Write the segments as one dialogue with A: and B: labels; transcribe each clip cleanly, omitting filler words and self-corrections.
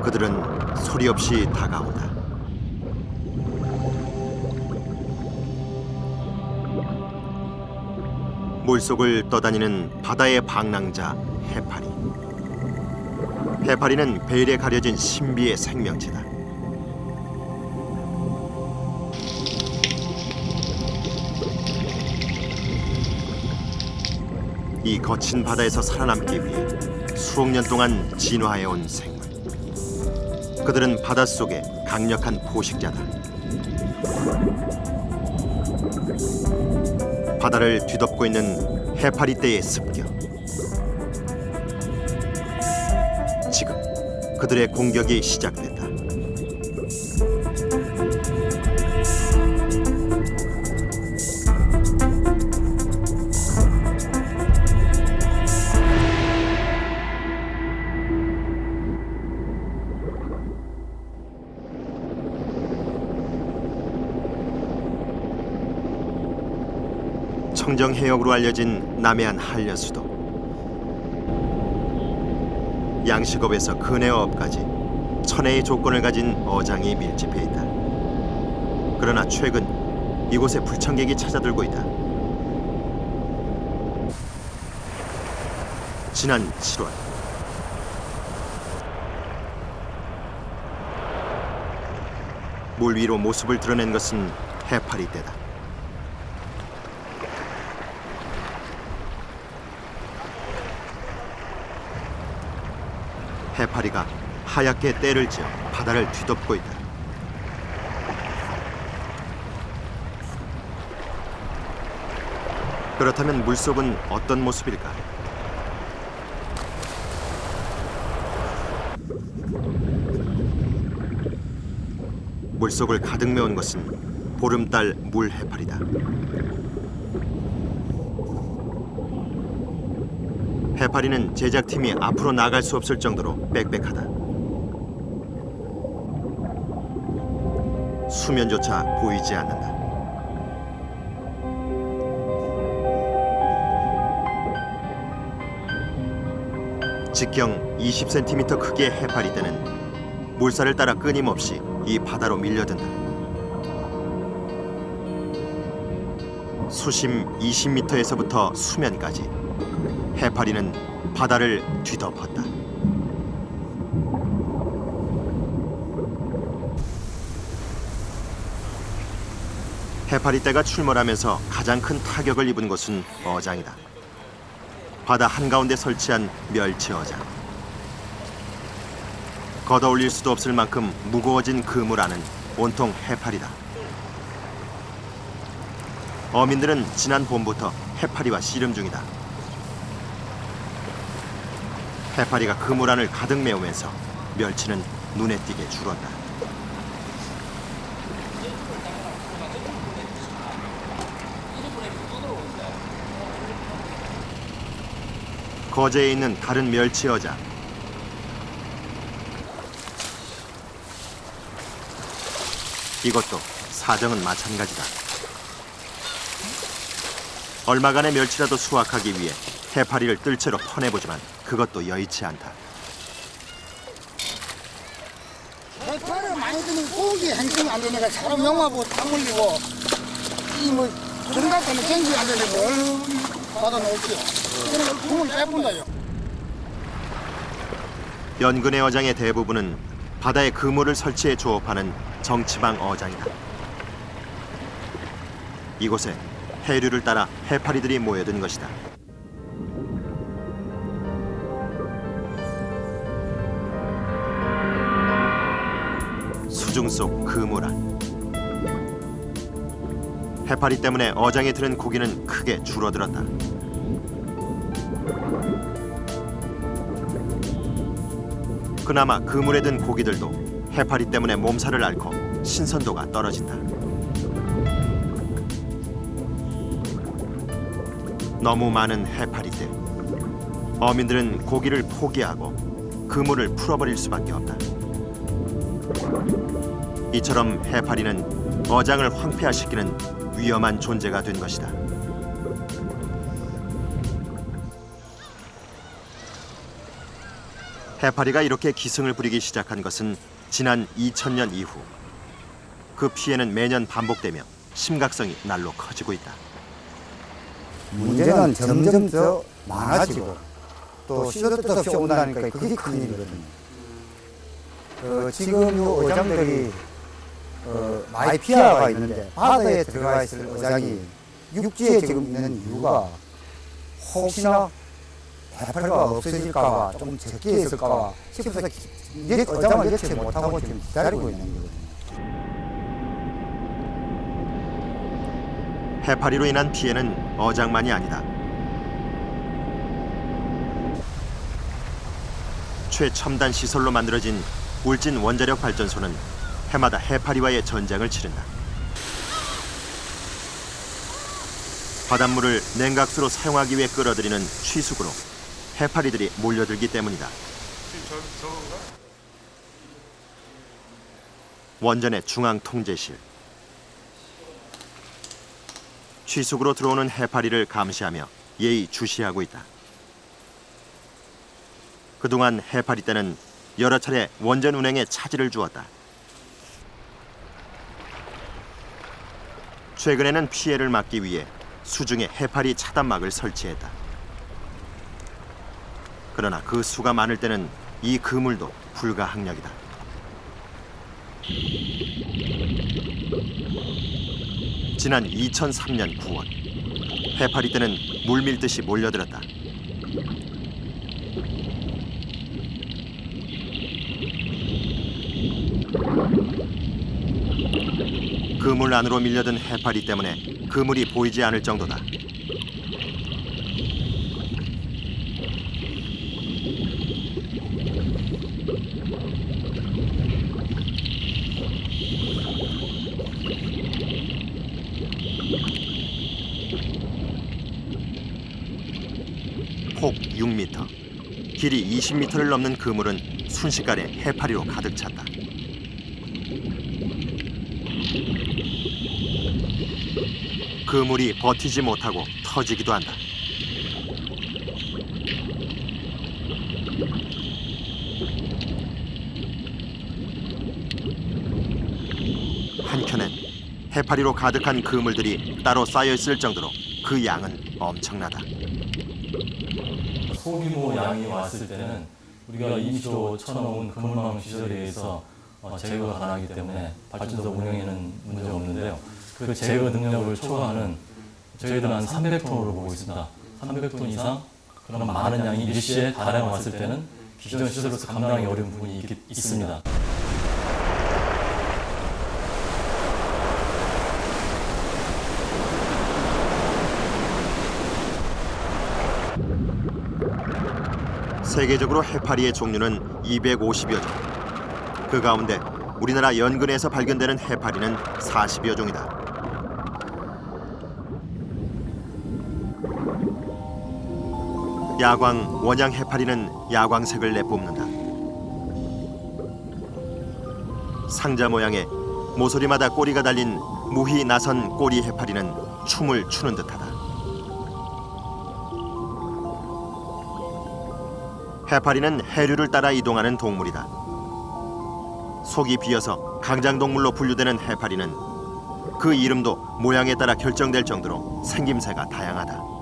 A: 그들은 소리 없이 다가온다. 물속을 떠다니는 바다의 방랑자 해파리. 해파리는 베일에 가려진 신비의 생명체다. 이 거친 바다에서 살아남기 위해 수억 년 동안 진화해온 생물. 그들은 바닷속의 강력한 포식자다. 바다를 뒤덮고 있는 해파리떼의 습격. 지금 그들의 공격이 시작됐다. 청정 해역으로 알려진 남해안 한려수도. 양식업에서 근해어업까지 천혜의 조건을 가진 어장이 밀집해 있다. 그러나 최근 이곳에 불청객이 찾아들고 있다. 지난 7월 물 위로 모습을 드러낸 것은 해파리떼다. 해파리가 하얗게 떼를 지어 바다를 뒤덮고 있다. 그렇다면 물속은 어떤 모습일까? 물속을 가득 메운 것은 보름달 물해파리다. 해파리는 제작팀이 앞으로 나갈 수 없을 정도로 빽빽하다. 수면조차 보이지 않는다. 직경 20cm 크기의 해파리떼는 물살을 따라 끊임없이 이 바다로 밀려든다. 수심 20m에서부터 수면까지 해파리는 바다를 뒤덮었다. 해파리떼가 출몰하면서 가장 큰 타격을 입은 곳은 어장이다. 바다 한가운데 설치한 멸치 어장. 걷어올릴 수도 없을 만큼 무거워진 그물 안은 온통 해파리다. 어민들은 지난 봄부터 해파리와 씨름 중이다. 해파리가 그물 안을 가득 메우면서 멸치는 눈에 띄게 줄었다. 거제에 있는 다른 멸치 어장. 이것도 사정은 마찬가지다. 얼마간의 멸치라도 수확하기 위해 해파리를 뜰채로 퍼내보지만 그것도 여의치 않다.
B: 해파리를 많이 드는 고기 행성이 안 되니까 사람 영화보고 다 물리고 이뭐 그런 것 때문에 경기 안 되는데 뭘 받아놓을게요. 그래서 공을 빼본다요.
A: 연근해 어장의 대부분은 바다에 그물을 설치해 조업하는 정치방 어장이다. 이곳에 해류를 따라 해파리들이 모여든 것이다. 수중 속 그물 안. 해파리 때문에 어장에 드는 고기는 크게 줄어들었다. 그나마 그물에 든 고기들도 해파리 때문에 몸살을 앓고 신선도가 떨어진다. 너무 많은 해파리들. 어민들은 고기를 포기하고 그물을 풀어버릴 수밖에 없다. 이처럼 해파리는 어장을 황폐화시키는 위험한 존재가 된 것이다. 해파리가 이렇게 기승을 부리기 시작한 것은 지난 2000년 이후. 그 피해는 매년 반복되며 심각성이 날로 커지고 있다.
C: 문제는 점점 더 많아지고 또 시도 뜻 없이 온다니까 그게 큰일이거든요. 지금 이 어장들이 많이 피해가 있는데 바다에 들어가 있을 어장이 육지에 지금 있는 이유가 혹시나 해파리가 없어질까봐 좀 적게 있을까봐 싶어서 어장을 예측 못하고 지금 기다리고 있는 거거든요.
A: 해파리로 인한 피해는 어장만이 아니다. 최첨단 시설로 만들어진 울진 원자력 발전소는 해마다 해파리와의 전쟁을 치른다. 바닷물을 냉각수로 사용하기 위해 끌어들이는 취수구로 해파리들이 몰려들기 때문이다. 원전의 중앙통제실. 취수구로 들어오는 해파리를 감시하며 예의주시하고 있다. 그동안 해파리 떼는 여러 차례 원전 운행에 차질을 주었다. 최근에는 피해를 막기 위해 수중에 해파리 차단막을 설치했다. 그러나 그 수가 많을 때는 이 그물도 불가항력이다. 지난 2003년 9월 해파리 떼는 물밀듯이 몰려들었다. 그물 안으로 밀려든 해파리 때문에 그물이 보이지 않을 정도다. 폭 6m, 길이 20m를 넘는 그물은 순식간에 해파리로 가득 찼다. 그물이 버티지 못하고 터지기도 한다. 한켠엔 해파리로 가득한 그물들이 따로 쌓여 있을 정도로 그 양은 엄청나다.
D: 소규모 양이 왔을 때는 우리가 임시로 쳐놓은 그물망 시설에 의해서 제거가 가능하기 때문에 발전소 운영에는 문제가 없는데요. 그 제거 능력을 초과하는 저희들은 한 300톤으로 보고 있습니다. 300톤 이상 그런 많은 양이 일시에 다량 왔을 때는 기존 시설로서 감당하기 어려운 부분이 있습니다.
A: 세계적으로 해파리의 종류는 250여 종. 그 가운데 우리나라 연근에서 발견되는 해파리는 40여 종이다. 야광 원양 해파리는 야광색을 내뿜는다. 상자 모양의 모서리마다 꼬리가 달린 무희 나선 꼬리 해파리는 춤을 추는 듯하다. 해파리는 해류를 따라 이동하는 동물이다. 속이 비어서 강장동물로 분류되는 해파리는 그 이름도 모양에 따라 결정될 정도로 생김새가 다양하다.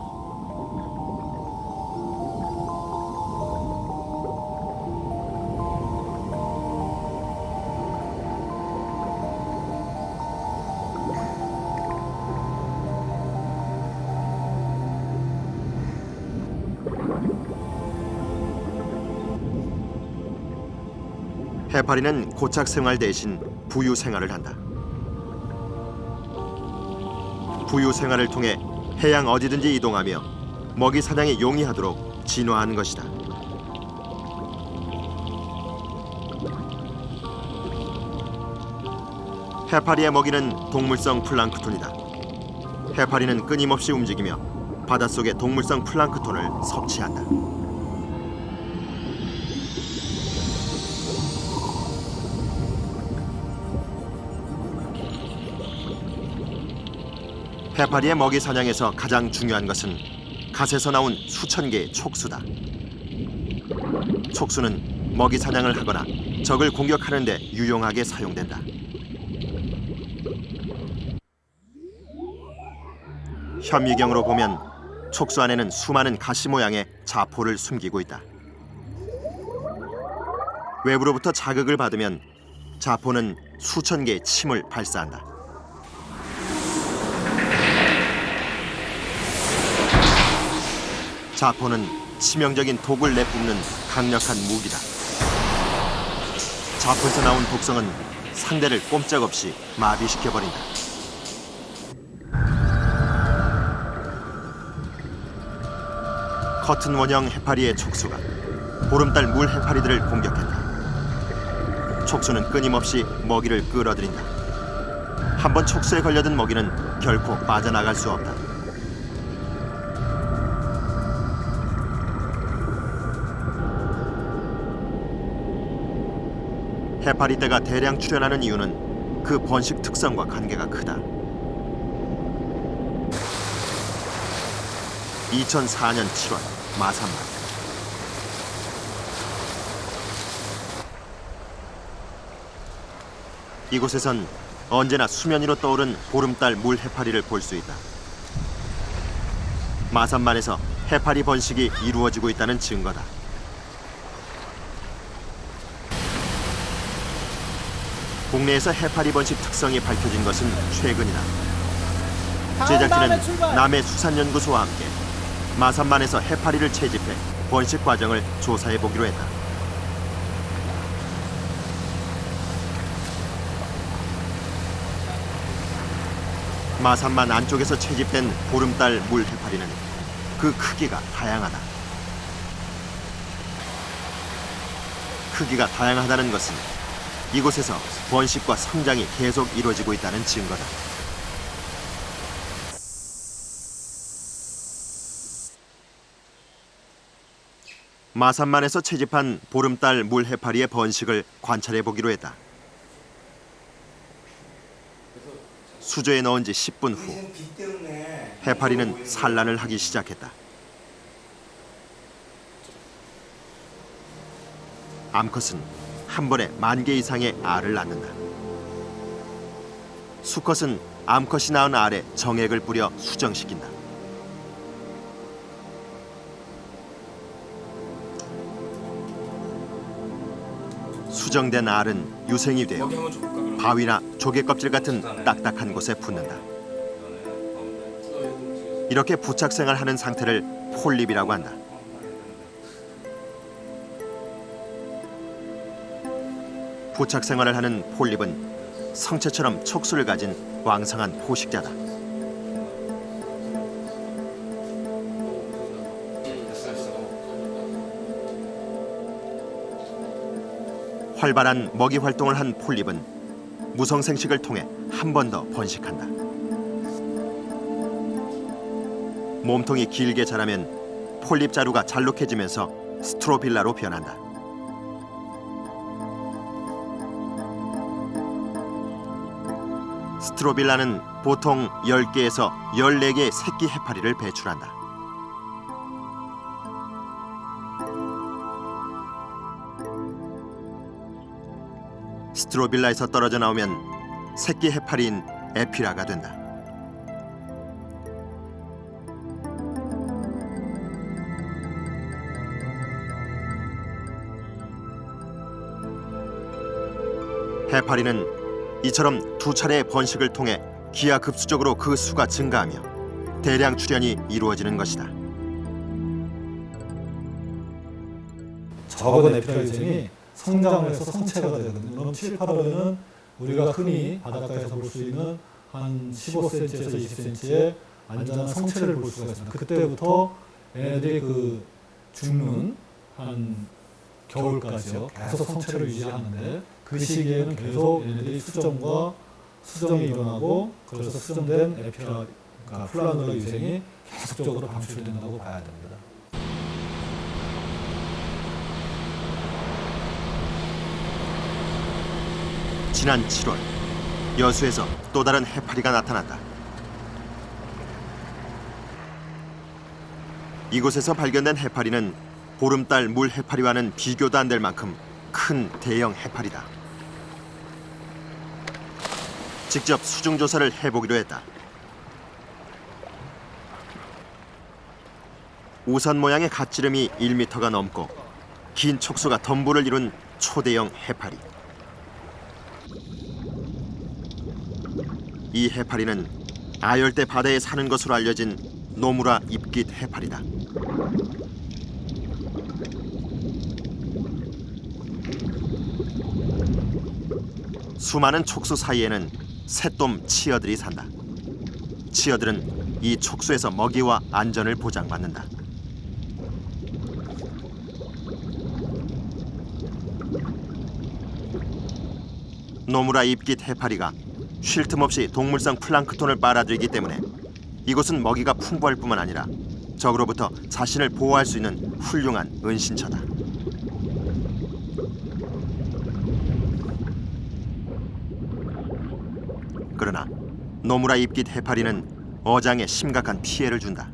A: 해파리는 고착 생활 대신 부유 생활을 한다. 부유 생활을 통해 해양 어디든지 이동하며 먹이 사냥에 용이하도록 진화한 것이다. 해파리의 먹이는 동물성 플랑크톤이다. 해파리는 끊임없이 움직이며 바닷속의 동물성 플랑크톤을 섭취한다. 해파리의 먹이 사냥에서 가장 중요한 것은 갓에서 나온 수천 개의 촉수다. 촉수는 먹이 사냥을 하거나 적을 공격하는 데 유용하게 사용된다. 현미경으로 보면 촉수 안에는 수많은 가시 모양의 자포를 숨기고 있다. 외부로부터 자극을 받으면 자포는 수천 개의 침을 발사한다. 자포는 치명적인 독을 내뿜는 강력한 무기다. 자포에서 나온 독성은 상대를 꼼짝없이 마비시켜버린다. 커튼 원형 해파리의 촉수가 보름달 물 해파리들을 공격했다. 촉수는 끊임없이 먹이를 끌어들인다. 한번 촉수에 걸려든 먹이는 결코 빠져나갈 수 없다. 해파리떼가 대량 출현하는 이유는 그 번식 특성과 관계가 크다. 2004년 7월 마산만. 이곳에선 언제나 수면 위로 떠오른 보름달 물 해파리를 볼 수 있다. 마산만에서 해파리 번식이 이루어지고 있다는 증거다. 국내에서 해파리 번식 특성이 밝혀진 것은 최근이다. 제작진은 남해 수산연구소와 함께 마산만에서 해파리를 채집해 번식 과정을 조사해 보기로 했다. 마산만 안쪽에서 채집된 보름달 물 해파리는 그 크기가 다양하다. 크기가 다양하다는 것은 이곳에서 번식과 성장이 계속 이루어지고 있다는 증거다. 마산만에서 채집한 보름달 물 해파리의 번식을 관찰해 보기로 했다. 수조에 넣은 지 10분 후 해파리는 산란을 하기 시작했다. 암컷은 한 번에 10,000개 이상의 알을 낳는다. 수컷은 암컷이 낳은 알에 정액을 뿌려 수정시킨다. 수정된 알은 유생이 되어 바위나 조개 껍질 같은 딱딱한 곳에 붙는다. 이렇게 부착 생활하는 상태를 폴립이라고 한다. 부착 생활을 하는 폴립은 성체처럼 촉수를 가진 왕성한 포식자다. 활발한 먹이 활동을 한 폴립은 무성생식을 통해 한 번 더 번식한다. 몸통이 길게 자라면 폴립 자루가 잘록해지면서 스트로빌라로 변한다. 스트로빌라는 보통 10개에서 14개의 새끼 해파리를 배출한다. 스트로빌라에서 떨어져 나오면 새끼 해파리인 에피라가 된다. 해파리는 이처럼 두 차례의 번식을 통해 기하급수적으로 그 수가 증가하며 대량 출현이 이루어지는 것이다.
E: 적은 에피라 유생이 성장을 해서 성체가 되거든요. 그럼 7, 8월에는 우리가 흔히 바닷가에서 볼 수 있는 한 15cm에서 20cm의 완전한 성체를 볼 수가 있습니다. 그때부터 얘네들이 그 죽는 한 겨울까지요. 계속 성체를 유지하는데 그 시기에는 계속 얘네들이 수정과 수정이 일어나고 그래서 수정된 에피라, 그러니까 플라놀라 유생이 계속적으로 방출된다고 봐야 됩니다.
A: 지난 7월 여수에서 또 다른 해파리가 나타났다. 이곳에서 발견된 해파리는 보름달 물 해파리와는 비교도 안 될 만큼 큰 대형 해파리다. 직접 수중 조사를 해보기로 했다. 우선 모양의 갓지름이 1m가 넘고 긴 촉수가 덤불을 이룬 초대형 해파리. 이 해파리는 아열대 바다에 사는 것으로 알려진 노무라 입깃 해파리다. 수많은 촉수 사이에는 새똠 치어들이 산다. 치어들은 이 촉수에서 먹이와 안전을 보장받는다. 노무라 입깃 해파리가 쉴 틈 없이 동물성 플랑크톤을 빨아들이기 때문에 이곳은 먹이가 풍부할 뿐만 아니라 적으로부터 자신을 보호할 수 있는 훌륭한 은신처다. 그러나 노무라 입깃 해파리는 어장에 심각한 피해를 준다.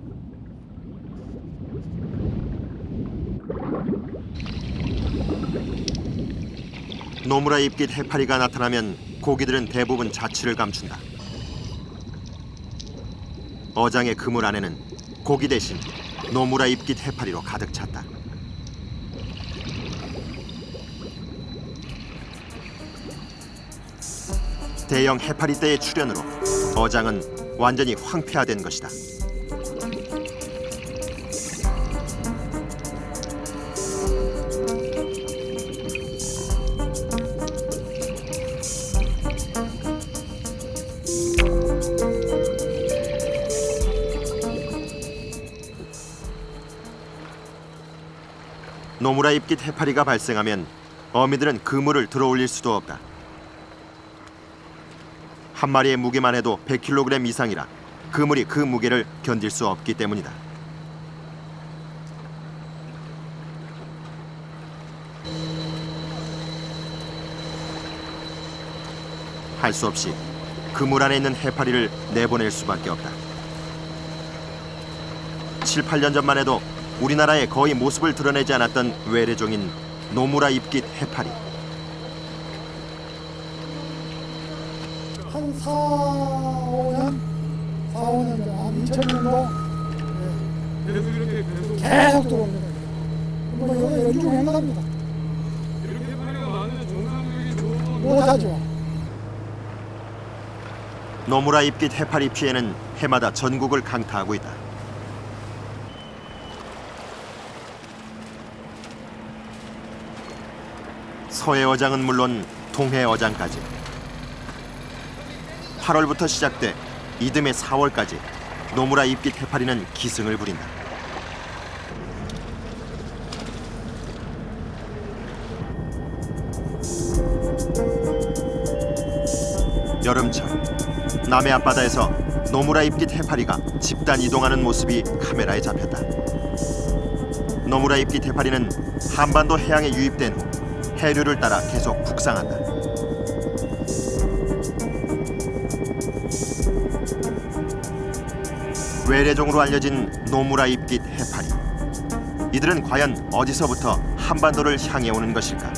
A: 노무라 입깃 해파리가 나타나면 고기들은 대부분 자취를 감춘다. 어장의 그물 안에는 고기 대신 노무라 입깃 해파리로 가득 찼다. 대형 해파리 떼의 출현으로 어장은 완전히 황폐화된 것이다. 노무라 입깃 해파리가 발생하면 어미들은 그물을 들어올릴 수도 없다. 한 마리의 무게만 해도 100kg 이상이라 그물이 그 무게를 견딜 수 없기 때문이다. 할 수 없이 그물 안에 있는 해파리를 내보낼 수밖에 없다. 7, 8년 전만 해도 우리나라에 거의 모습을 드러내지 않았던 외래종인 노무라 입깃 해파리.
B: 한 4, 5년 전에 한 2000년도
F: 계속 이렇게 계속
B: 계속 들어옵니다. 뭐 이거 연중 행사입니다.
F: 이렇게 소리가 많으면 정상적인 보호도
B: 못하죠.
A: 노무라 입깃 해파리 피해는 해마다 전국을 강타하고 있다. 서해 어장은 물론 동해 어장까지 8월부터 시작돼 이듬해 4월까지 노무라 입깃 해파리는 기승을 부린다. 여름철 남해 앞바다에서 노무라 입깃 해파리가 집단 이동하는 모습이 카메라에 잡혔다. 노무라 입깃 해파리는 한반도 해양에 유입된 후 해류를 따라 계속 북상한다. 외래종으로 알려진 노무라 입깃 해파리. 이들은 과연 어디서부터 한반도를 향해 오는 것일까?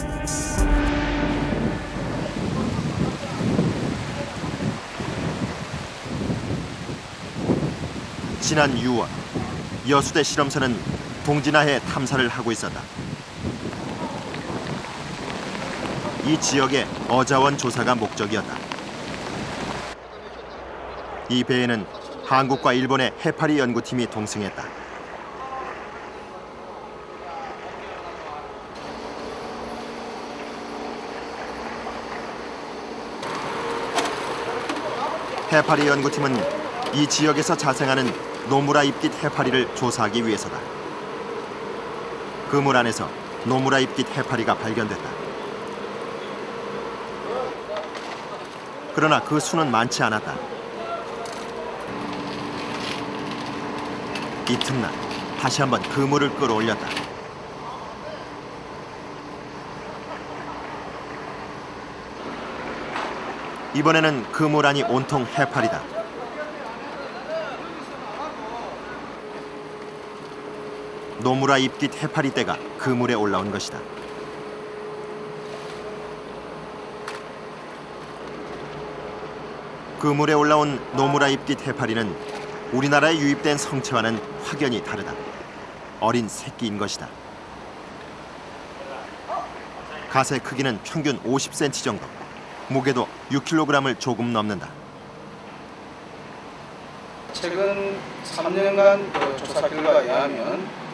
A: 지난 6월 여수대 실험선은 동진하해 탐사를 하고 있었다. 이 지역의 어자원 조사가 목적이었다. 이 배에는 한국과 일본의 해파리 연구팀이 동승했다. 해파리 연구팀은 이 지역에서 자생하는 노무라 입깃 해파리를 조사하기 위해서다. 그물 안에서 노무라 입깃 해파리가 발견됐다. 그러나 그 수는 많지 않았다. 이튿날 다시 한번 그물을 끌어올렸다. 이번에는 그물 안이 온통 해파리다. 노무라 입깃 해파리떼가 그물에 올라온 것이다. 그물에 올라온 노무라 입깃 해파리는 우리나라에 유입된 성체와는 확연히 다르다. 어린 새끼인 것이다. 가세 크기는 평균 50cm 정도, 무게도 6kg을 조금 넘는다.
G: 최근 3년간 조사 결과에 의하면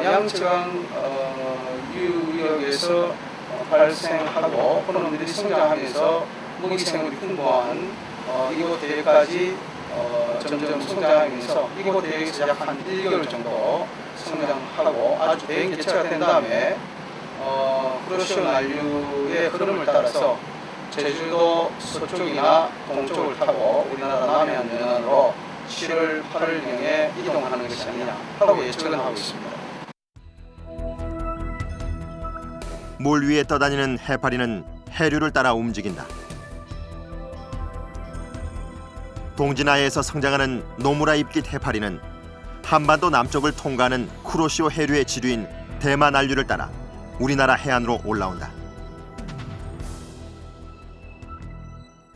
G: 양쯔강 유역에서 발생하고 호놈들이 성장하면서 먹이생물이 풍부한 이곳 대까지 점점 성장하면서 이곳 대에서 약 한 1개월 정도 성장하고 아주 대형 개체가 된 다음에 프로시오 난류의 흐름을 따라서 제주도 서쪽이나 동쪽을 타고 우리나라 남해안 연안으로 7월, 8월경에 이동하는 것이 아니냐 하고 예측은 하고 있습니다.
A: 물 위에 떠다니는 해파리는 해류를 따라 움직인다. 동진하에서 성장하는 노무라 입깃 해파리는 한반도 남쪽을 통과하는 쿠로시오 해류의 지류인 대만 안류를 따라 우리나라 해안으로 올라온다.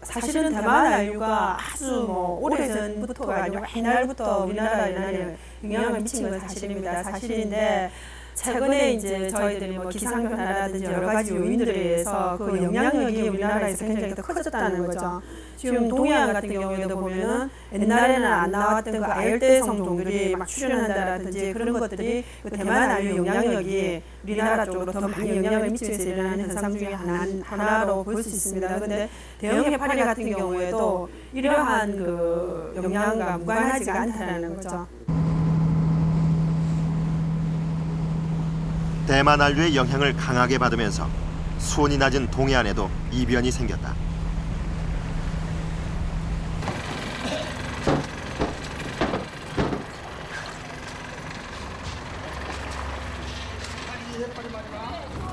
H: 사실은 대만 안류가 아주 오래전부터가 아니고 옛날부터 우리나라 연안에 영향을 미친 건 사실입니다. 사실인데 최근에 이제 저희들이 기상 변화라든지 여러 가지 요인들에 의해서 그 영향력이 우리나라에서 굉장히 더 커졌다는 거죠. 지금 동해안 같은 경우에도 보면은 옛날에는 안 나왔던 그 아열대성 종들이 막 출현한다라든지 그런 것들이 그 대만 안류 영향력이 우리나라 쪽으로 더 많이 영향을 미치면서 일어나는 현상 중에 하나로 볼 수 있습니다. 그런데 대형 해파리 같은 경우에도 이러한 그 영향과 무관하지가 않다는 거죠.
A: 대만 안류의 영향을 강하게 받으면서 수온이 낮은 동해안에도 이변이 생겼다.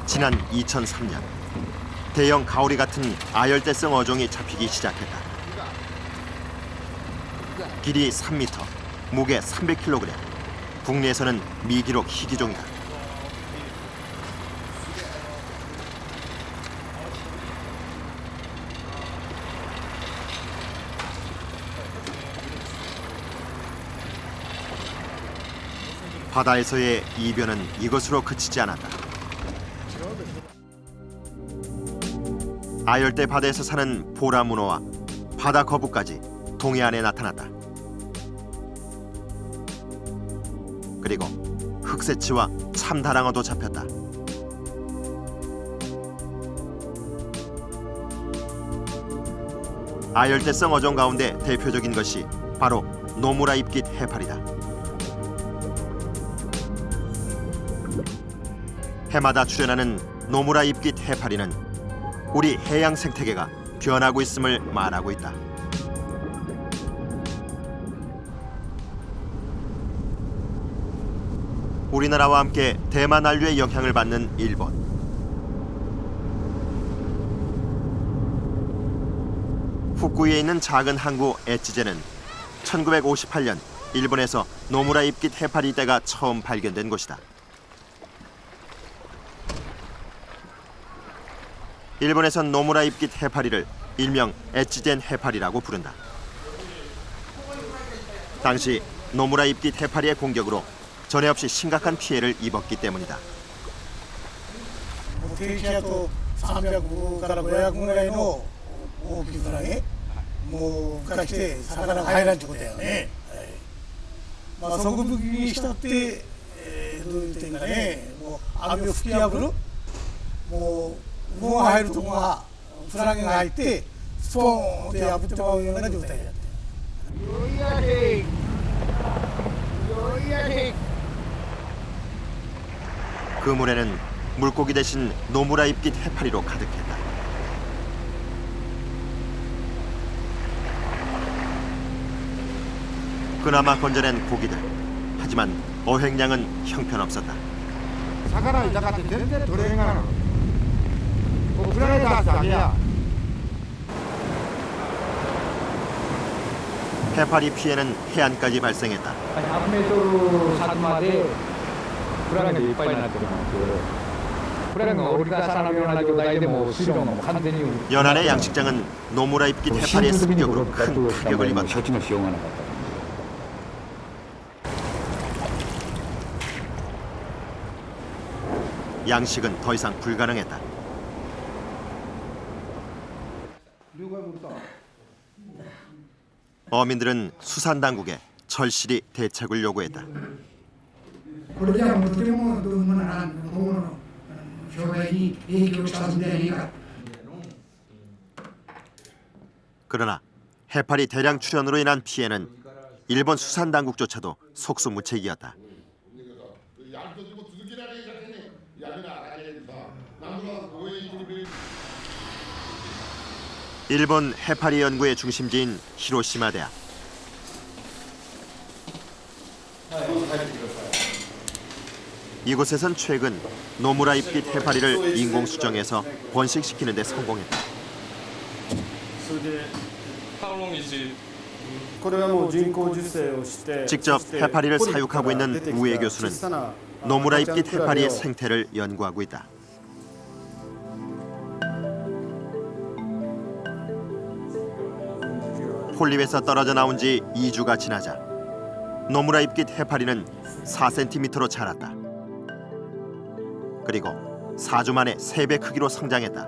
A: 지난 2003년 대형 가오리 같은 아열대성 어종이 잡히기 시작했다. 길이 3m, 무게 300kg. 국내에서는 미기록 희귀종이다. 바다에서의 이변은 이것으로 그치지 않았다. 아열대 바다에서 사는 보라 문어와 바다 거북까지 동해안에 나타났다. 그리고 흑새치와 참다랑어도 잡혔다. 아열대성 어종 가운데 대표적인 것이 바로 노무라 입깃 해파리다. 해마다 출현하는 노무라 입깃 해파리는 우리 해양 생태계가 변하고 있음을 말하고 있다. 우리나라와 함께 대만 안류의 영향을 받는 일본. 후쿠이에 있는 작은 항구 에치제는 1958년 일본에서 노무라 입깃 해파리떼가 처음 발견된 곳이다. 일본에선 노무라 입깃 해파리를 일명 에치젠 해파리라고 부른다. 당시 노무라 입깃 해파리의 공격으로 전에 없이 심각한 피해를 입었기 때문이다.
B: 低気圧300から500ぐらいの大きいからね、もう孵化して魚が入らんってことだよね。まあそこ向きにしたって、どういう点かね、もう網を吹き破る、もう魚が入るとこがフラゲが入ってスポーンって破ってまうような状態だった。よいやれ、よいやれ。
A: 그물에는 물고기 대신 노무라 입깃 해파리로 가득했다. 그나마 건져낸 고기들. 하지만 어획량은 형편없었다.
I: 魚いたかって全然取れへんがな。もう振られたらダメや。
A: 해파리 피해는 해안까지 발생했다.
J: 100m 산마대 クラゲでいっぱいになってるんですけど、クラゲが折り重なるような状態でも水路がもう完全に
A: 연안의 양식장은 노무라 잎깃 해파리의 습격으로 큰 타격을 입었다.
J: 処置のしようがなかった。
A: 양식은 더 이상 불가능했다. 어민들은 수산당국에 절실히 대책을 요구했다.
B: これではもうとてもどうもならん今後の商売に影響したんではないか。
A: 그러나 해파리 대량 출현으로 인한 피해는 일본 수산당국조차도 속수무책이었다. 일본 해파리 연구의 중심지인 히로시마 대학. 이곳에선 최근 노무라 잎깃 해파리를 인공 수정해서 번식시키는 데 성공했다. 직접 해파리를 사육하고 있는 우에 교수는 노무라 잎깃 해파리의 생태를 연구하고 있다. 폴립에서 떨어져 나온 지 2주가 지나자 노무라 잎깃 해파리는 4cm로 자랐다. 그리고 4주 만에 3배 크기로 성장했다.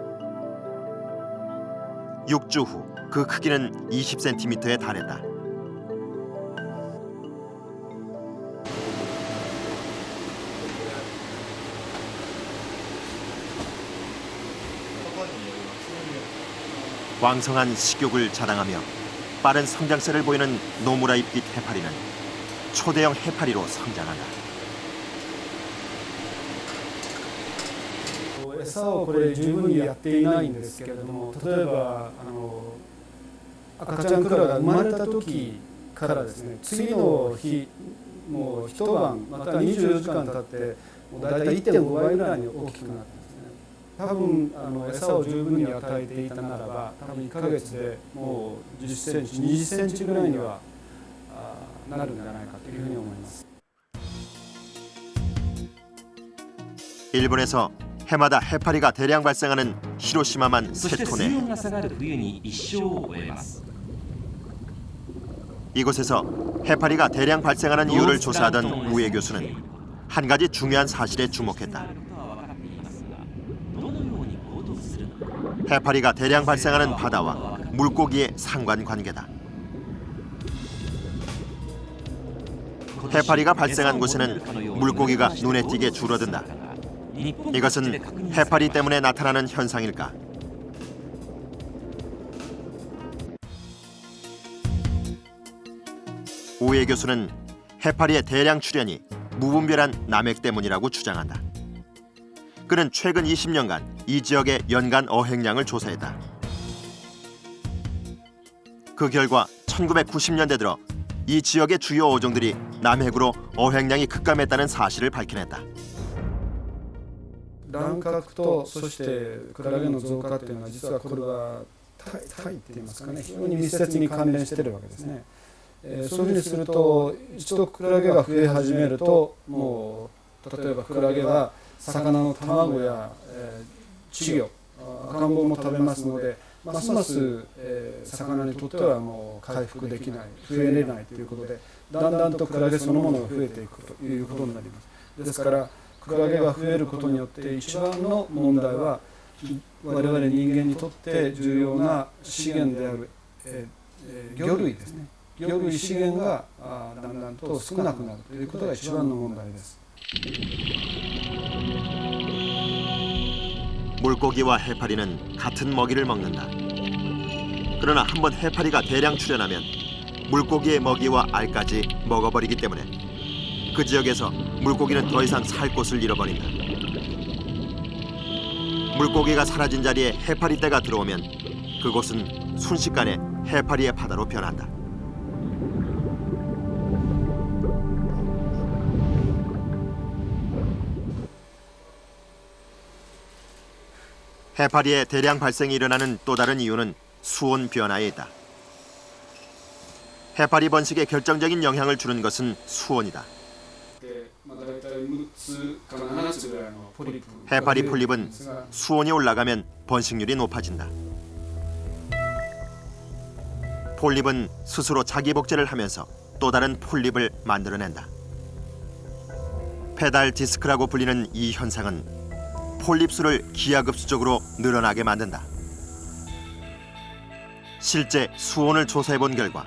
A: 6주 후 그 크기는 20cm에 달했다. 왕성한 식욕을 자랑하며 빠른 성장세를 보이는 노무라 잎깃 해파리는 초대형 해파리로 성장한다.
K: 餌をこれ十分にやっていないんですけれども、例えば赤ちゃんクラが生まれた時からですね、次の日もう一晩また24時間経ってもうだいたい 1.5 倍ぐらいに大きくなってですね、多分餌を十分に与えていたならば多分1ヶ月でもう10センチ20センチぐらいにはなるんじゃないかというふうに思います。
A: 일본에서 해마다 해파리가 대량 발생하는 히로시마만 3톤에 이곳에서 해파리가 대량 발생하는 이유를 조사하던 우에 교수는 한 가지 중요한 사실에 주목했다. 해파리가 대량 발생하는 바다와 물고기의 상관관계다. 해파리가 발생한 곳에는 물고기가 눈에 띄게 줄어든다. 이것은 해파리 때문에 나타나는 현상일까? 우에 교수는 해파리의 대량 출현이 무분별한 남획 때문이라고 주장한다. 그는 최근 20년간 이 지역의 연간 어획량을 조사했다. 그 결과 1990년대 들어 이 지역의 주요 어종들이 남획으로 어획량이 급감했다는 사실을 밝혀냈다.
K: 乱獲とそしてクラゲの増加というのは実はこれはタイって言いますかね、非常に密接に関連しているわけですね。そういうふうにすると一度クラゲが増え始めるともう例えばクラゲは魚の卵や稚魚赤ん坊も食べますのでますます魚にとってはもう回復できない増えれないということでだんだんとクラゲそのものが増えていくということになります。ですからクラゲが増えることによって一番の問題は我々人間にとって重要な資源である魚類ですね。魚類資源がだんだんと少なくなるということが一番の問題です。
A: 물고기와 해파리는 같은 먹이를 먹는다. 그러나 한번 해파리가 대량 출현하면 물고기의 먹이와 알까지 먹어버리기 때문에 그 지역에서 물고기는 더 이상 살 곳을 잃어버린다. 물고기가 사라진 자리에 해파리 떼가 들어오면 그곳은 순식간에 해파리의 바다로 변한다. 해파리의 대량 발생이 일어나는 또 다른 이유는 수온 변화에 있다. 해파리 번식에 결정적인 영향을 주는 것은 수온이다. 해파리 폴립은 수온이 올라가면 번식률이 높아진다. 폴립은 스스로 자기 복제를 하면서 또 다른 폴립을 만들어낸다. 페달 디스크라고 불리는 이 현상은 폴립 수를 기하급수적으로 늘어나게 만든다. 실제 수온을 조사해본 결과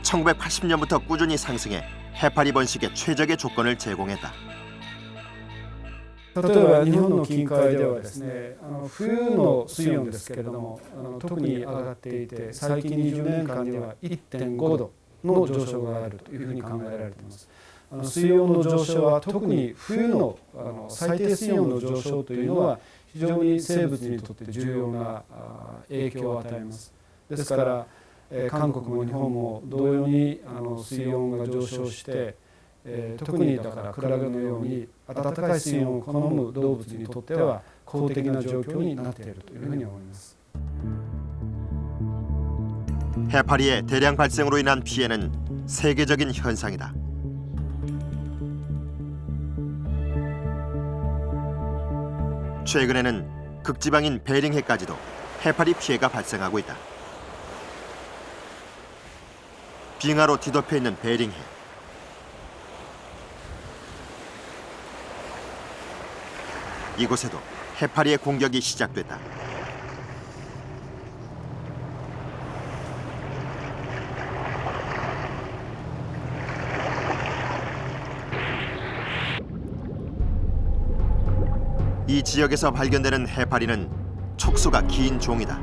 A: 1980년부터 꾸준히 상승해 해파리 번식의 최적의 조건을 제공했다.
K: 例えば日本の近海ではですね、冬の水温ですけれども、特に上がっていて、最近20年間では 1.5 度の上昇があるというふうに考えられています。水温の上昇は特に冬の最低水温の上昇というのは非常に生物にとって重要な影響を与えます。ですから、韓国も日本も同様に水温が上昇して、特にだからクラゲのように暖かい水温を好む動物にとっては好適な状況になっているというふうに思います。
A: 해파리의 대량 발생으로 인한 피해는 세계적인 현상이다. 최근에는 극지방인 베링해까지도 해파리 피해가 발생하고 있다. 빙하로 뒤덮여 있는 베링해. 이곳에도 해파리의 공격이 시작됐다. 이 지역에서 발견되는 해파리는 촉수가 긴 종이다.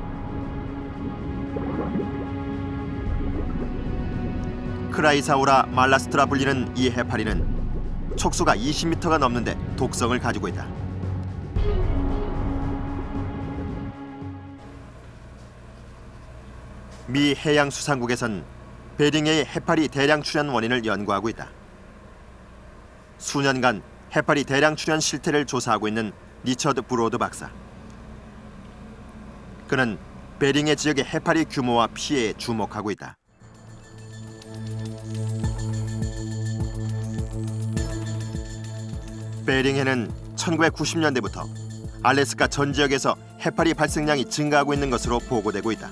A: 크라이사우라 말라스트라 불리는 이 해파리는 촉수가 20m가 넘는데 독성을 가지고 있다. 미 해양수산국에선 베링해의 해파리 대량 출현 원인을 연구하고 있다. 수년간 해파리 대량 출현 실태를 조사하고 있는 리처드 브로드 박사. 그는 베링해 지역의 해파리 규모와 피해에 주목하고 있다. 베링해는 1990년대부터 알래스카 전 지역에서 해파리 발생량이 증가하고 있는 것으로 보고되고 있다.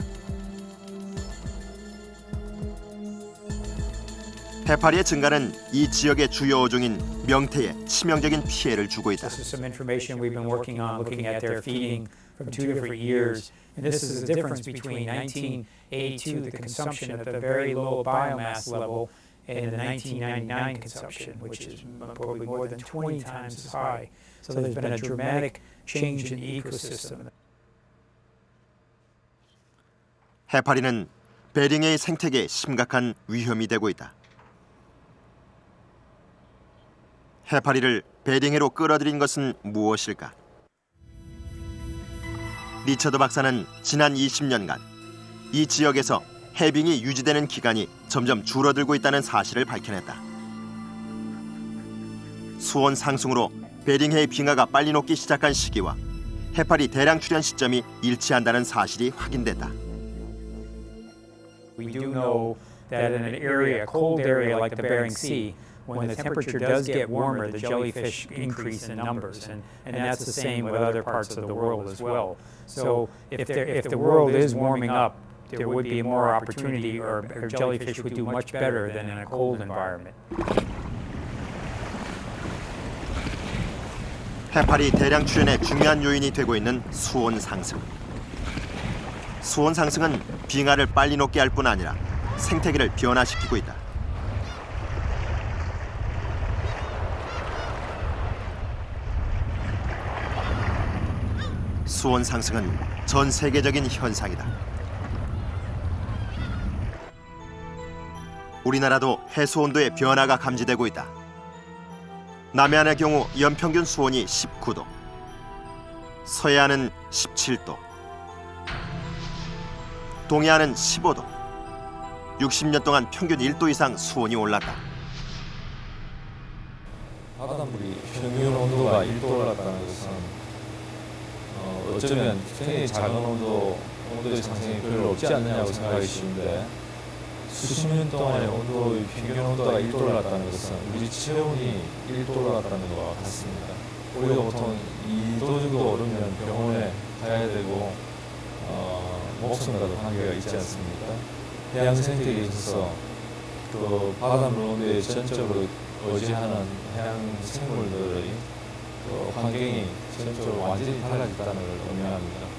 A: 해파리의 증가는 이 지역의 주요 어종인 명태에 치명적인 피해를 주고 있다.
L: This is some information we've been working on, looking at their feeding from 2 different years. And this is the difference between 1982, the consumption at the very low biomass level, and the 1999 consumption, which is probably more than 20 times as high. So there's been a dramatic change in the ecosystem.
A: 해파리는 베링해의 생태계에 심각한 위험이 되고 있다. 해파리를 베링해로 끌어들인 것은 무엇일까? 리처드 박사는 지난 20년간 이 지역에서 해빙이 유지되는 기간이 점점 줄어들고 있다는 사실을 밝혀냈다. 수온 상승으로 베링해의 빙하가 빨리 녹기 시작한 시기와 해파리 대량 출현 시점이 일치한다는 사실이 확인됐다.
L: We do know that in an area, a cold area like the Bering Sea, when the temperature does get warmer, the jellyfish increase in numbers, and that's the same with other parts of the world as well. So if the world is warming up, there would be more opportunity, or jellyfish would do much better than in a cold environment.
A: 해파리 대량 출현의 중요한 요인이 되고 있는 수온 상승. 수온 상승은 빙하를 빨리 녹게 할 뿐 아니라 생태계를 변화시키고 있다. 수온 상승은 전 세계적인 현상이다. 우리나라도 해수 온도의 변화가 감지되고 있다. 남해안의 경우 연평균 수온이 19도, 서해안은 17도, 동해안은 15도, 60년 동안 평균 1도 이상 수온이 올랐다.
D: 바닷물이 평균 온도가 1도 올랐다는 것은 어쩌면 굉장히 작은 온도의 상승이 별로 없지 않느냐고 생각하기 쉬운데
F: 수십 년 동안의 온도의 평균 온도가 1도 올랐다는 것은 우리 체온이 1도 올랐다는 것과 같습니다. 우리가 보통 2도 정도 오르면 병원에 가야 되고 목숨과도 관계가 있지 않습니까? 해양 생태계에 있어서 그 바닷물 온도에 전적으로 의지하는 해양 생물들의 그 환경이 전적으로 완전히 달라졌다는 걸 의미합니다.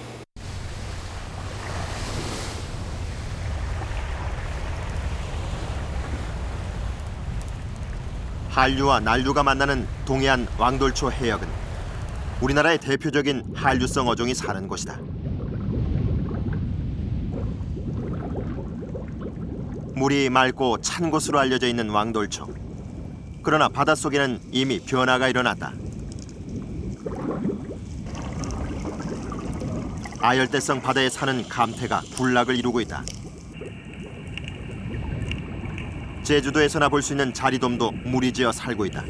A: 한류와 난류가 만나는 동해안 왕돌초 해역은 우리나라의 대표적인 한류성 어종이 사는 곳이다. 물이 맑고 찬 곳으로 알려져 있는 왕돌초. 그러나 바닷속에는 이미 변화가 일어났다. 아열대성 바다에 사는 감태가 군락을 이루고 있다. 제주도에서나 볼 수 있는 자리돔도 무리지어 살고 있다.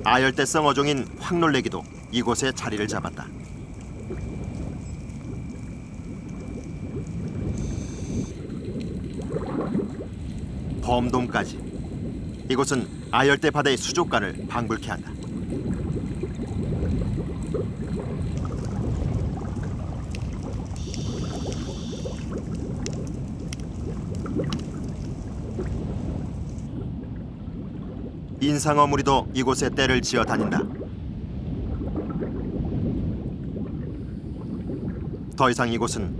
A: 아열대성 어종인 황놀래기도 이곳에 자리를 잡았다. 범돔까지. 이곳은 아열대 바다의 수족관을 방불케 한다. 인상어무리도 이곳에 떼를 지어 다닌다. 더 이상 이곳은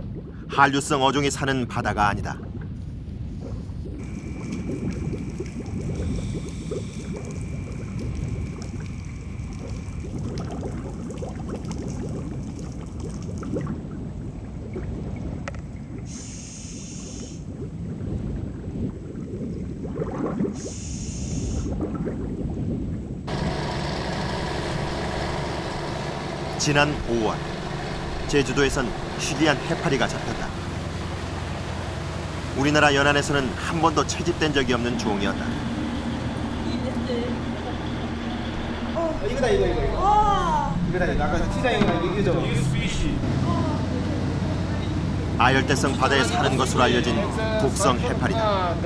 A: 한류성 어종이 사는 바다가 아니다. 지난 5월 제주도에선 희귀한 해파리가 잡혔다. 우리나라 연안에서는 한 번도 채집된 적이 없는 종이었다.
G: 이거다 이거. 이거다 아까 시장이랑 이거죠.
A: 아열대성 바다에 사는 것으로 알려진 독성 해파리다.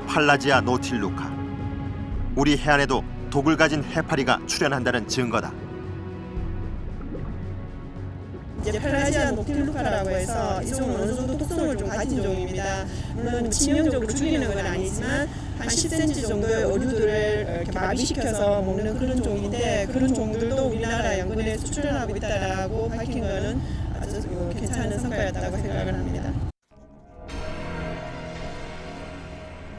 A: 팔라지아 노틸루카. 우리 해안에도 독을 가진 해파리가 출현한다는 증거다.
H: 이제 팔라지아 노틸루카라고 해서 이 종은 어느 정도 독성을 좀 가진 종입니다. 물론 치명적으로 죽이는 건 아니지만 한 10cm 정도의 어류들을 이렇게 마비시켜서 먹는 그런 종인데 그런 종들도 우리나라 양근에 수출하고 있다라고 밝힌 거는 아주 괜찮은 성과였다고 생각을 합니다.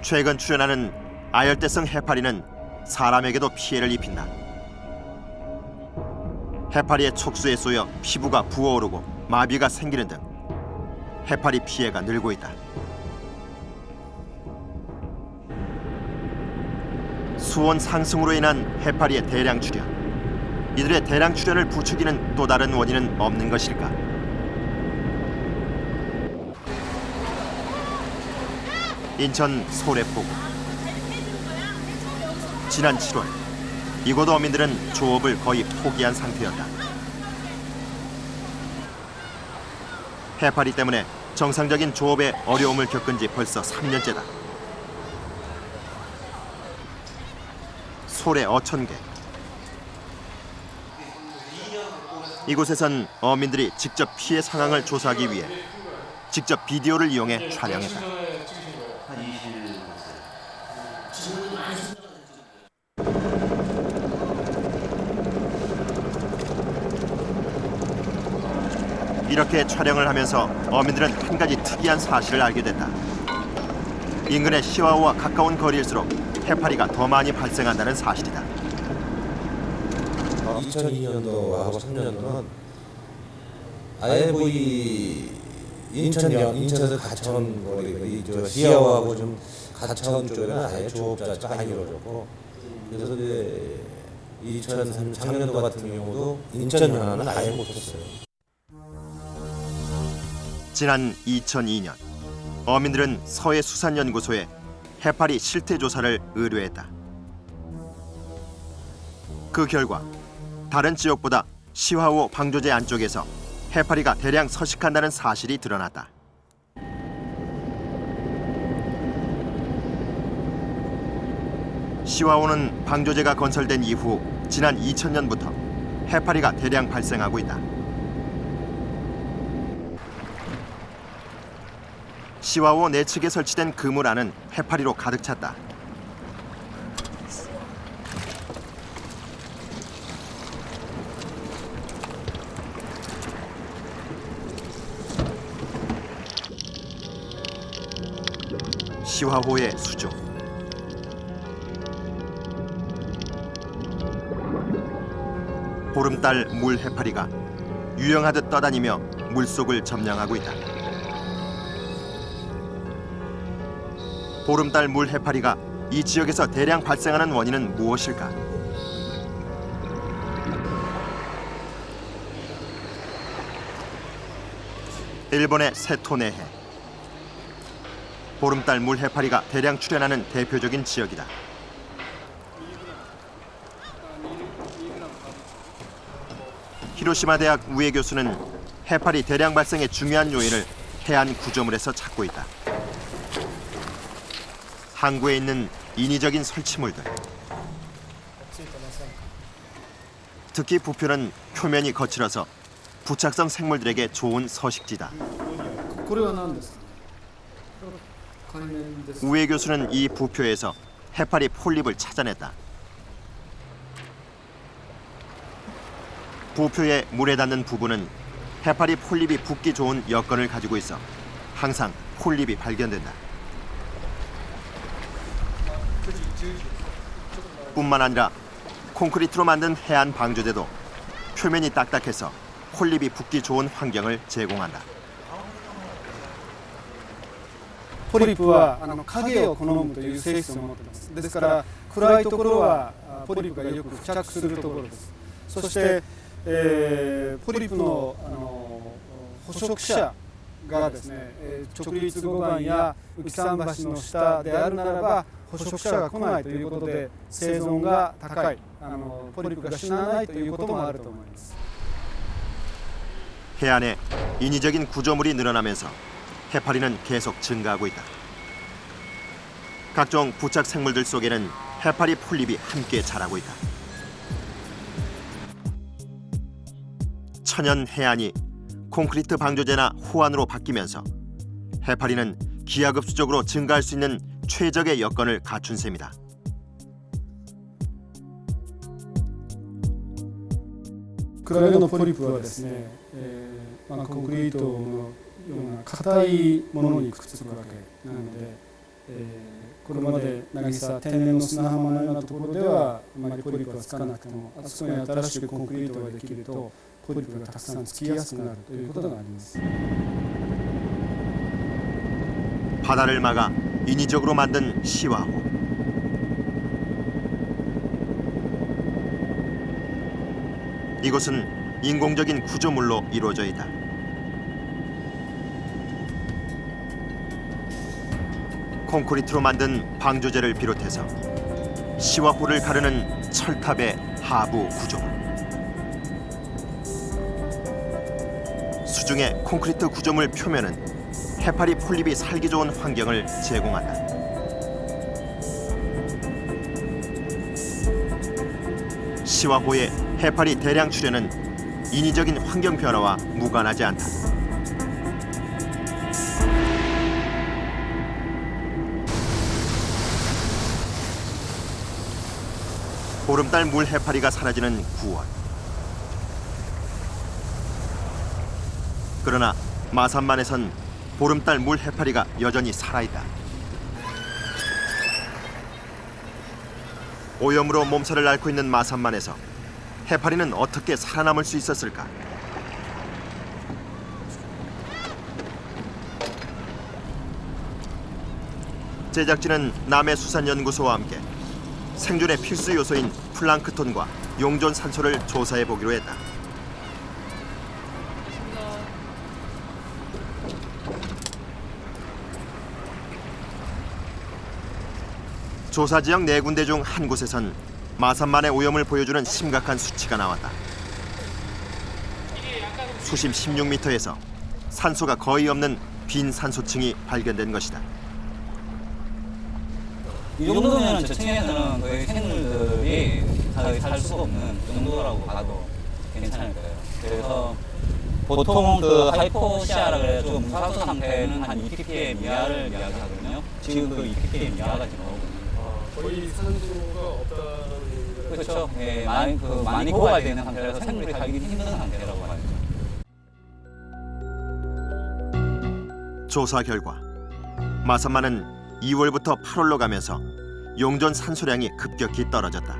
A: 최근 출현하는 아열대성 해파리는 사람에게도 피해를 입힌다. 해파리의 촉수에 쏘여 피부가 부어오르고 마비가 생기는 등 해파리 피해가 늘고 있다. 수온 상승으로 인한 해파리의 대량 출현. 이들의 대량 출현을 부추기는 또 다른 원인은 없는 것일까? 인천 소래포구. 지난 7월 이곳 어민들은 조업을 거의 포기한 상태였다. 해파리 때문에 정상적인 조업에 어려움을 겪은 지 벌써 3년째다. 소래 어천개. 이곳에선 어민들이 직접 피해 상황을 조사하기 위해 직접 비디오를 이용해 촬영했다. 이렇게 촬영을 하면서 어민들은 한 가지 특이한 사실을 알게 됐다. 인근의 시와우와 가까운 거리일수록 해파리가 더 많이 발생한다는 사실이다.
M: 2002년도하고 3년도는 아예 이 인천에서 가천 거리, 시야하고 좀 가천 쪽에는 아예 조업자가 많이 이루어졌고, 그래서 이제 2003년도 같은 경우도 인천 연안은 아예 못했어요.
A: 지난 2002년 어민들은 서해수산연구소에 해파리 실태 조사를 의뢰했다. 그 결과 다른 지역보다 시화호 방조제 안쪽에서 해파리가 대량 서식한다는 사실이 드러났다. 시화호는 방조제가 건설된 이후 지난 2000년부터 해파리가 대량 발생하고 있다. 시화호 내측에 설치된 그물 안은 해파리로 가득 찼다. 시화호의 수중. 보름달 물 해파리가 유영하듯 떠다니며 물속을 점령하고 있다. 보름달 물 해파리가 이 지역에서 대량 발생하는 원인은 무엇일까? 일본의 세토네해. 보름달 물 해파리가 대량 출현하는 대표적인 지역이다. 히로시마 대학 우에 교수는 해파리 대량 발생의 중요한 요인을 해안 구조물에서 찾고 있다. 항구에 있는 인위적인 설치물들. 특히 부표는 표면이 거칠어서 부착성 생물들에게 좋은 서식지다. 우에 교수는 이 부표에서 해파리 폴립을 찾아냈다. 부표의 물에 닿는 부분은 해파리 폴립이 붙기 좋은 여건을 가지고 있어 항상 폴립이 발견된다. 뿐만 아니라 콘크리트로 만든 해안 방조제도 표면이 딱딱해서 폴립이 붙기 좋은 환경을 제공한다.
K: ポリプは影を好むという性質を持っています。ですから暗いところはポリプがよく付着するところです。そして、ポリプの、捕食者がですね、直立護岸や浮桟橋の下であるならば捕食者が来ないということで生存が高い、ポリプが死なないということもあると思います。
A: 해안에 인위적인 구조물이 늘어나면서 해파리는 계속 증가하고 있다. 각종 부착 생물들 속에는 해파리 폴립이 함께 자라고 있다. 천연 해안이 콘크리트 방조제나 호안으로 바뀌면서 해파리는 기하급수적으로 증가할 수 있는 최적의 여건을 갖춘 셈이다.
K: クラゲのポリプはですね、コンクリートのような硬いものにくっつくわけなので、これまで渚天然の砂浜のようなところではあまりポリプがつかなくても、あそこに新しくコンクリートができるとポリプがたくさんつきやすくなるということがあります。
A: 바다를 막아 인위적으로 만든 시화호. 이곳은 인공적인 구조물로 이루어져 있다. 콘크리트로 만든 방조제를 비롯해서 시화호를 가르는 철탑의 하부 구조물. 수중의 콘크리트 구조물 표면은 해파리 폴립이 살기 좋은 환경을 제공한다. 시화호의 해파리 대량 출현은 인위적인 환경 변화와 무관하지 않다. 보름달 물 해파리가 사라지는 9월. 그러나 마산만에선 보름달 물 해파리가 여전히 살아있다. 오염으로 몸살을 앓고 있는 마산만에서 해파리는 어떻게 살아남을 수 있었을까? 제작진은 남해수산연구소와 함께 생존의 필수 요소인 플랑크톤과 용존 산소를 조사해 보기로 했다. 조사 지역 4군데 중 한 곳에선 마산만의 오염을 보여주는 심각한 수치가 나왔다. 수심 16m에서 산소가 거의 없는 빈 산소층이 발견된 것이다.
N: 이 정도면 저층에서는 거의 생물들이 거의 살 수가 없는 정도라고 봐도 괜찮을 거예요. 그래서 보통 그 하이포시아라 그래서 무산소 상태는 한 2ppm 이하를 이야기하거든요. 지금 그 2ppm 이하가 지금
F: 거의 산소가 없다는.
N: 그렇죠. 예, 많이 고갈되는 상태라서 생물이 살기 힘든 상태라고 봐요.
A: 조사 결과 마산만은 2월부터 8월로 가면서 용존 산소량이 급격히 떨어졌다.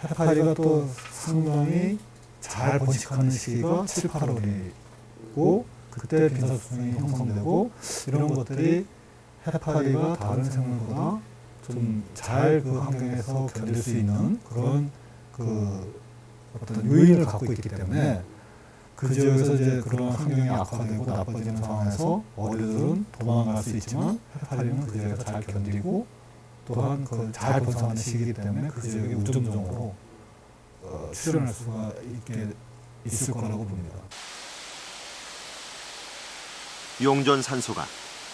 E: 해파리가 또 상당히 잘 번식하는 시기가 7, 8월이고 그때 빈산소층이 형성되고 이런 것들이 해파리가 다른 생물보다 좀 잘 그 환경에서 견딜 수 있는 그런 그 어떤 요인을 갖고 있기 때문에 그 지역에서 이제 그런 환경이 악화되고 나빠지는 상황에서 어류들은 도망갈 수 있지만 해파리는 그 지역에서 잘 견디고 또한 그 잘 번성하는 시기이기 때문에 그 지역에 우점종으로 출현할 수가 있을 거라고 봅니다.
A: 용존 산소가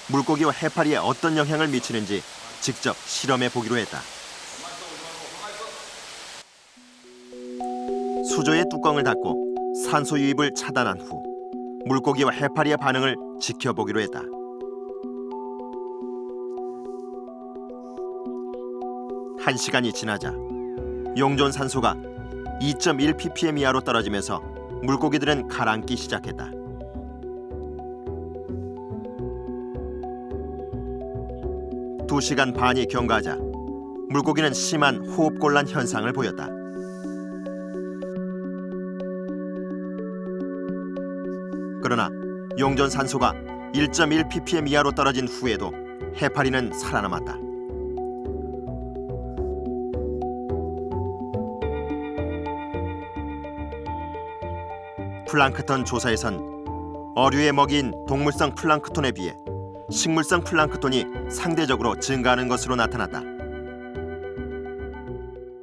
A: 물고기와 해파리에 어떤 영향을 미치는지 직접 실험해 보기로 했다. 수조의 뚜껑을 닫고 산소 유입을 차단한 후 물고기와 해파리의 반응을 지켜보기로 했다. 한 시간이 지나자 용존 산소가 2.1ppm 이하로 떨어지면서 물고기들은 가라앉기 시작했다. 두 시간 반이 경과하자 물고기는 심한 호흡곤란 현상을 보였다. 그러나 용존 산소가 1.1ppm 이하로 떨어진 후에도 해파리는 살아남았다. 플랑크톤 조사에선 어류의 먹이인 동물성 플랑크톤에 비해 식물성 플랑크톤이 상대적으로 증가하는 것으로 나타났다.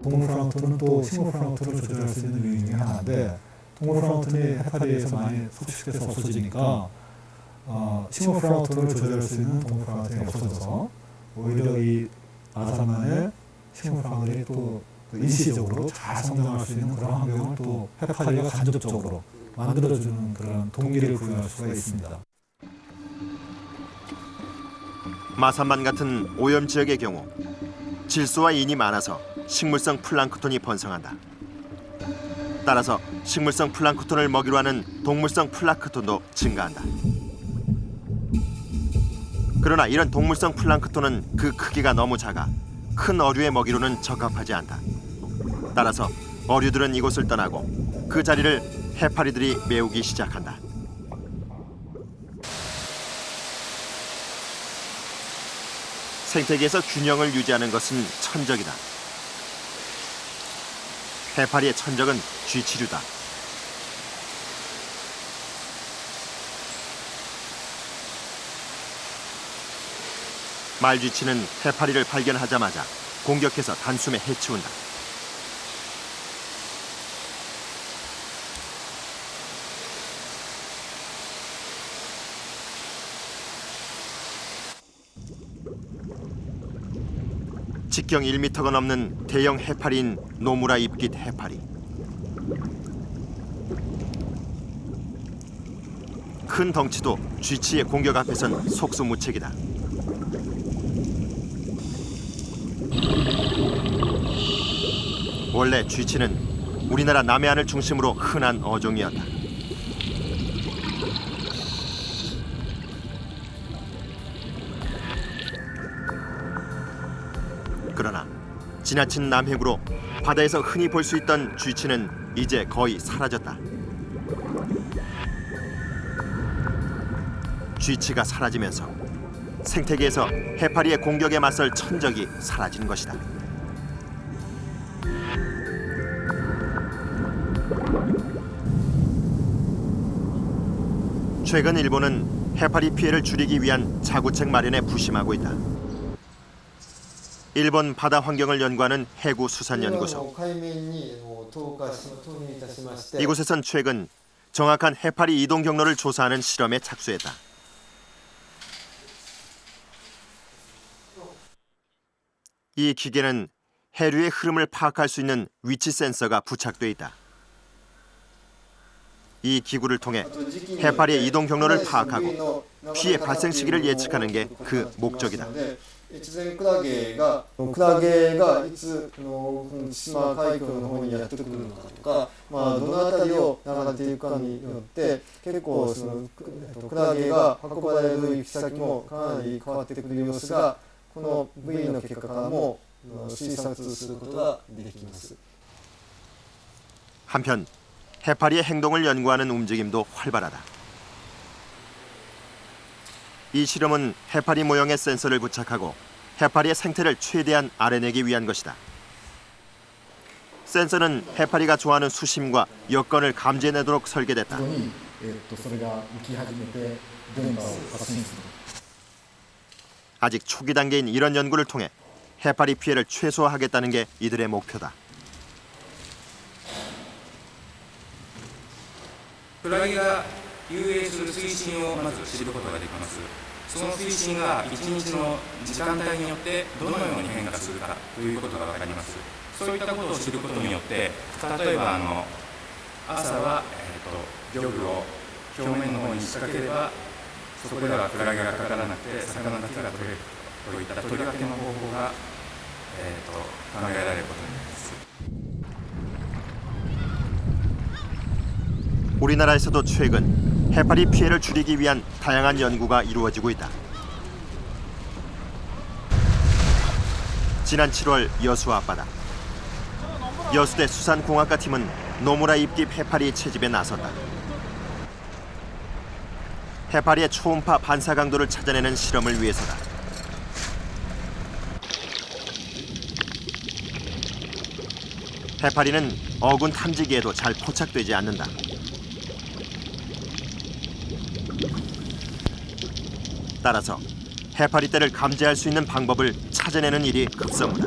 E: 동물 플랑크톤은 또 식물 플랑크톤을 조절할 수 있는 요인 중에 하나인데 동물 플랑크톤이 해파리에서 많이 소식돼서 없어지니까 식물 플랑크톤을 조절할 수 있는 동물 플랑크톤이 없어져서 오히려 이 마산만의 식물 플랑크톤이 또 일시적으로 잘 성장할 수 있는 그런 환경을 또 해파리가 간접적으로 만들어주는 그런 동기를 부여할 수가 있습니다.
A: 마산만 같은 오염 지역의 경우 질소와 인이 많아서 식물성 플랑크톤이 번성한다. 따라서 식물성 플랑크톤을 먹이로 하는 동물성 플랑크톤도 증가한다. 그러나 이런 동물성 플랑크톤은 그 크기가 너무 작아 큰 어류의 먹이로는 적합하지 않다. 따라서 어류들은 이곳을 떠나고 그 자리를 해파리들이 메우기 시작한다. 생태계에서 균형을 유지하는 것은 천적이다. 해파리의 천적은 쥐치류다. 말쥐치는 해파리를 발견하자마자 공격해서 단숨에 해치운다. 직경 1m가 넘는 대형 해파리인 노무라 잎깃 해파리. 큰 덩치도 쥐치의 공격 앞에선 속수무책이다. 원래 쥐치는 우리나라 남해안을 중심으로 흔한 어종이었다. 그러나 지나친 남해구로 바다에서 흔히 볼 수 있던 쥐치는 이제 거의 사라졌다. 쥐치가 사라지면서 생태계에서 해파리의 공격에 맞설 천적이 사라진 것이다. 최근 일본은 해파리 피해를 줄이기 위한 자구책 마련에 부심하고 있다. 일본 바다 환경을 연구하는 해구수산연구소. 이곳에선 최근 정확한 해파리 이동 경로를 조사하는 실험에 착수했다. 이 기계는 해류의 흐름을 파악할 수 있는 위치 센서가 부착돼 있다. 이 기구를 통해 해파리의 이동 경로를 파악하고 피해 발생 시기를 예측하는 게 그 목적이다.
O: 越前クラゲがいつ千島海峡の方にやってくるのかとか、どの辺りを流れていくかによって結構そのクラゲが運ばれる行き先もかなり変わってくる様子がこの V の結果からも推察することができます。
A: 한편 해파리의 행동을 연구하는 움직임도 활발하다. 이 실험은 해파리 모형의 센서를 부착하고 해파리의 생태를 최대한 알아내기 위한 것이다. 센서는 해파리가 좋아하는 수심과 여건을 감지해내도록 설계됐다. 아직 초기 단계인 이런 연구를 통해 해파리 피해를 최소화하겠다는 게 이들의 목표다.
P: クラゲが遊泳する水深をまず知ることができます。その水深が1日の時間帯によってどのように変化するかということが分かります。そういったことを知ることによって、例えば朝は、漁具を表面の方に仕掛ければそこではクラゲがかからなくて魚だけが取れるといった取り分けの方法が、考えられることになります。
A: 우리나라에서도 최근 해파리 피해를 줄이기 위한 다양한 연구가 이루어지고 있다. 지난 7월 여수 앞바다. 여수대 수산공학과 팀은 노무라 입깁 해파리 채집에 나섰다. 해파리의 초음파 반사 강도를 찾아내는 실험을 위해서다. 해파리는 어군 탐지기에도 잘 포착되지 않는다. 따라서 해파리 떼를 감지할 수 있는 방법을 찾아내는 일이 급선무다.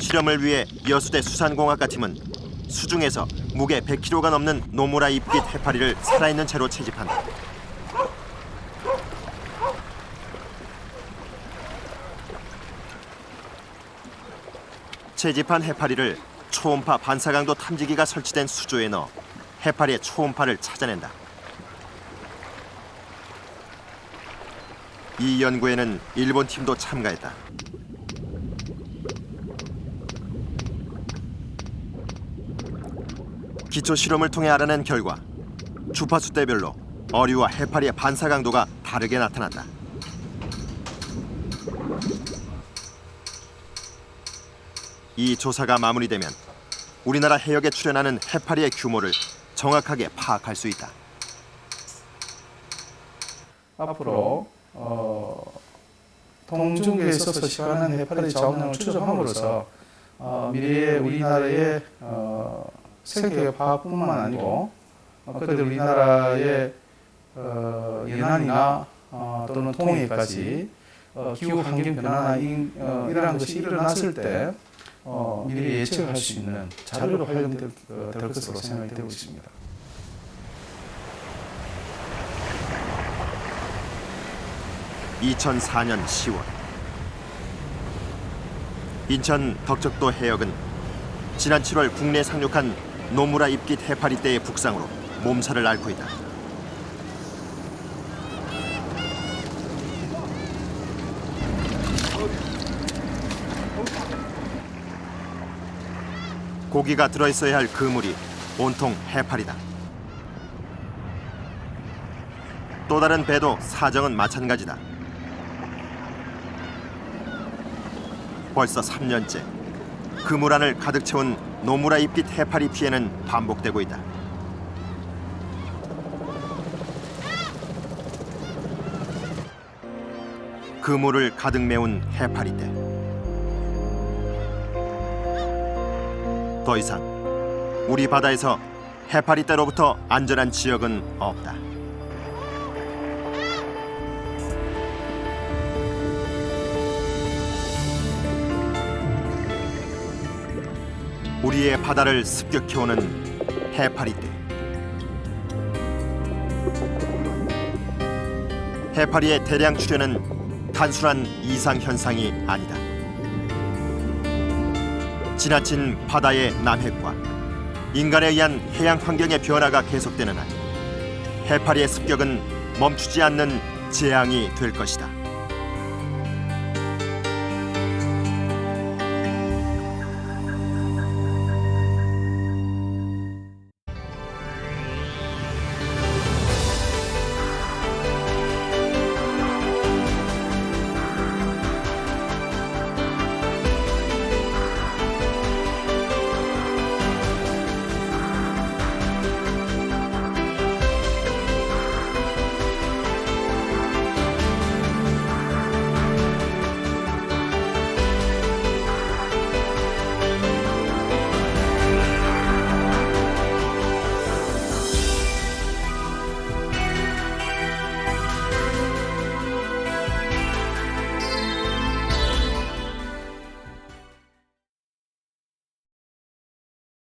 A: 실험을 위해 여수대 수산공학과 팀은 수중에서 무게 100kg가 넘는 노무라 입깃 해파리를 살아있는 채로 채집한다. 채집한 해파리를 초음파 반사강도 탐지기가 설치된 수조에 넣어 해파리의 초음파를 찾아낸다. 이 연구에는 일본 팀도 참가했다. 기초 실험을 통해 알아낸 결과 주파수 대별로 어류와 해파리의 반사 강도가 다르게 나타났다. 이 조사가 마무리되면 우리나라 해역에 출현하는 해파리의 규모를 정확하게 파악할 수 있다.
K: 앞으로 동중계에 있어서 시간하는 해파리 자원량을 추적함으로써 미래의 우리나라의 생태 파악뿐만 아니고 그들 우리나라의 연안이나 또는 통해까지 기후 환경 변화나 이러한 것이 일어났을 때 미리 예측할 수 있는 자료로 활용될 것으로 생각이 되고 있습니다.
A: (2004년 10월) 인천 덕적도 해역은 지난 7월 국내에 상륙한 노무라 입깃 해파리 떼의 북상으로 몸살을 앓고 있다. 고기가 들어있어야 할 그물이 온통 해파리다. 또 다른 배도 사정은 마찬가지다. 벌써 3년째 그물 안을 가득 채운 노무라 입깃 해파리 피해는 반복되고 있다. 그물을 가득 메운 해파리 떼. 더 이상 우리 바다에서 해파리 떼로부터 안전한 지역은 없다. 우리의 바다를 습격해오는 해파리떼. 해파리의 대량 출현은 단순한 이상 현상이 아니다. 지나친 바다의 남획과 인간에 의한 해양 환경의 변화가 계속되는 한 해파리의 습격은 멈추지 않는 재앙이 될 것이다.